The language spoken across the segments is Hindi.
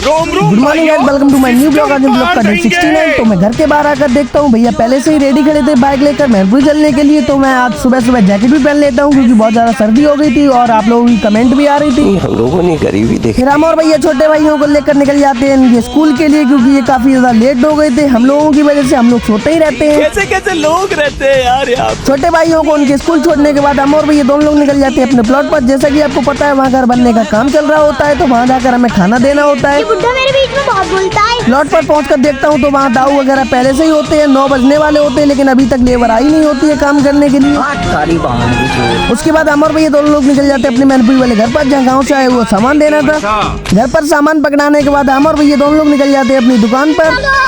Good morning and welcome to my new blog. आज ब्लॉग का डे 69। तो मैं घर के बाहर आकर देखता हूँ भैया पहले से ही रेडी खड़े थे बाइक लेकर महबूब चलने के लिए। तो मैं आज सुबह सुबह जैकेट भी पहन लेता हूँ क्योंकि बहुत ज्यादा सर्दी हो गई थी और आप लोगों की कमेंट भी आ रही थी। हम लोगों ने करी हुई देखी। फिर हम और भैया छोटे भाइयों को लेकर निकल जाते हैं इनके स्कूल के लिए क्योंकि ये काफी ज्यादा लेट हो गए थे। हम लोगों की वजह से हम लोग सोते ही रहते हैं। कैसे कैसे लोग रहते हैं यार यहाँ। छोटे भाइयों को उनके स्कूल छोड़ने के बाद हम और भैया दोनों लोग निकल जाते हैं अपने प्लॉट पर। जैसा कि आपको पता है वहाँ घर बनने का काम चल रहा होता है तो वहाँ जाकर हमें खाना देना होता है। ये बुड्ढा मेरे बीच में बहुत बोलता है। प्लॉट पर पहुंचकर देखता हूं तो वहाँ दाऊ वगैरह पहले से ही होते हैं। 9 बजने वाले होते हैं लेकिन अभी तक लेबर आई नहीं होती है काम करने के लिए। उसके बाद हम और भैया दोनों लोग निकल जाते हैं अपने मैनपुरी वाले घर पर जहाँ गाँव से आए वो सामान देना था। घर पर सामान पकड़ाने के बाद हम और भैया दोनों लोग निकल जाते हैं अपनी दुकान पर।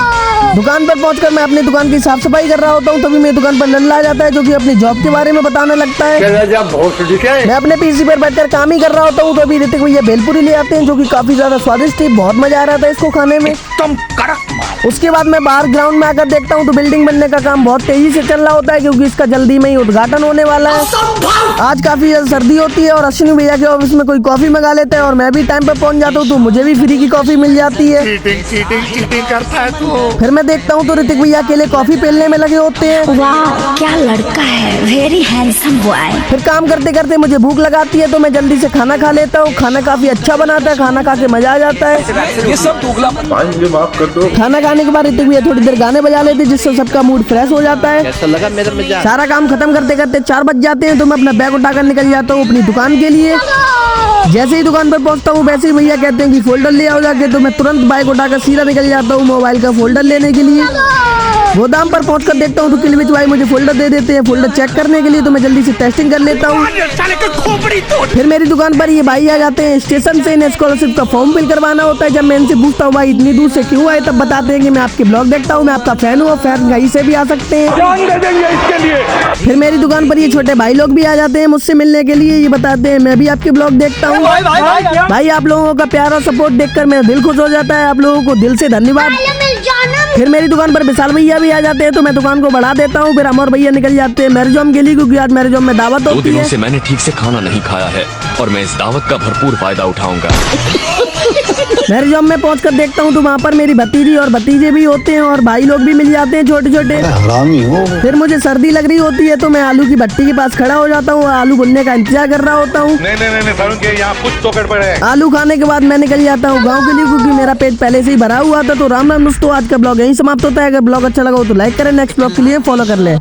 दुकान पर पहुंचकर मैं अपनी दुकान की साफ सफाई कर रहा होता हूँ तभी मेरी दुकान पर लल्ला आ जाता है जो कि अपनी जॉब के बारे में बताने लगता है। मैं अपने पीसी पर बैठकर काम ही कर रहा होता हूँ तो अभी ऋतिक भैया भेलपुरी ले आते हैं जो कि काफी ज्यादा स्वादिष्ट थी। बहुत मजा आ रहा था इसको खाने में। उसके बाद मैं बाहर ग्राउंड में आकर देखता हूँ तो बिल्डिंग बनने का काम बहुत तेजी से चल रहा होता है क्योंकि इसका जल्दी में ही उद्घाटन होने वाला है। आज काफी ज्यादा सर्दी होती है और अश्विनी भैया के ऑफिस में कोई कॉफी मंगा लेते हैं और मैं भी टाइम पर पहुंच जाता हूँ तो मुझे भी फ्री की कॉफी मिल जाती है। चीटिंग करता है तू। फिर मैं देखता हूँ तो ऋतिक भैया अकेले कॉफी पेलने में लगे होते हैं। वाह क्या लड़का है, वेरी हैंडसम बॉय। फिर काम करते करते मुझे भूख लगाती है तो मैं जल्दी से खाना खा लेता हूँ। खाना काफी अच्छा बनाता है, खाना खा के मजा आ जाता है। ये सब दोगला माफ कर दो। खाना खाने के बाद ऋतिक भैया थोड़ी देर गाने बजा लेते जिससे सबका मूड फ्रेश हो जाता है। कैसा लगा मेरा मजाक। सारा काम खत्म करते करते 4 बज जाते हैं तो मैं अपना बैग उठाकर निकल जाता हूँ अपनी दुकान के लिए। जैसे ही दुकान पर पहुंचता हूँ वैसे ही भैया कहते हैं कि फोल्डर ले आओ जाके, तो मैं तुरंत बाइक उठाकर सीधा निकल जाता हूँ मोबाइल का फोल्डर लेने के लिए। गोदाम पर पहुंचकर देखता हूँ तो किलविच भाई मुझे फोल्डर दे देते हैं फोल्डर चेक करने के लिए तो मैं जल्दी से टेस्टिंग कर लेता हूँ। फिर मेरी दुकान पर ये भाई आ जाते हैं। स्टेशन से इन्हें स्कॉलरशिप का फॉर्म फिल करवाना होता है। जब मैं इनसे पूछता हूँ भाई इतनी दूर से क्यों आए तब बताते हैं कि मैं आपके ब्लॉग देखता हूँ, मैं आपका फैन हूँ, फैन कहीं से भी आ सकते हैं। फिर मेरी दुकान पर ये छोटे भाई लोग भी आ जाते हैं मुझसे मिलने के लिए। ये बताते हैं मैं भी आपके ब्लॉग देखता हूँ। भाई आप लोगों का प्यार और सपोर्ट देखकर मेरा दिल खुश हो जाता है। आप लोगों को दिल से धन्यवाद। फिर मेरी दुकान पर विशाल भैया भी आ जाते हैं तो मैं दुकान को बढ़ा देता हूँ। फिर अमर भैया निकल जाते हैं मैरिजॉम के लिए क्योंकि आज मैरिजॉम में दावत होती है। 2 दिनों से मैंने ठीक से खाना नहीं खाया है और मैं इस दावत का भरपूर फायदा उठाऊंगा। मैरिजॉम में पहुंचकर देखता हूँ तो वहाँ पर मेरी भतीजी और भतीजे भी होते हैं और भाई लोग भी मिल जाते हैं छोटे छोटे। फिर मुझे सर्दी लग रही होती है तो मैं आलू की भट्टी के पास खड़ा हो जाता हूँ और आलू भुनने का इंतजार कर रहा होता हूँ। नहीं, यहाँ कुछ तो गड़बड़ है। आलू खाने के बाद मैं निकल जाता हूँ गाँव के लिए क्योंकि मेरा पेट पहले से ही भरा हुआ था। तो राम राम दोस्तों, आज का ब्लॉग यहीं समाप्त होता है। अगर ब्लॉग अच्छा लगा हो तो लाइक करें, नेक्स्ट ब्लॉग के लिए फॉलो कर लें।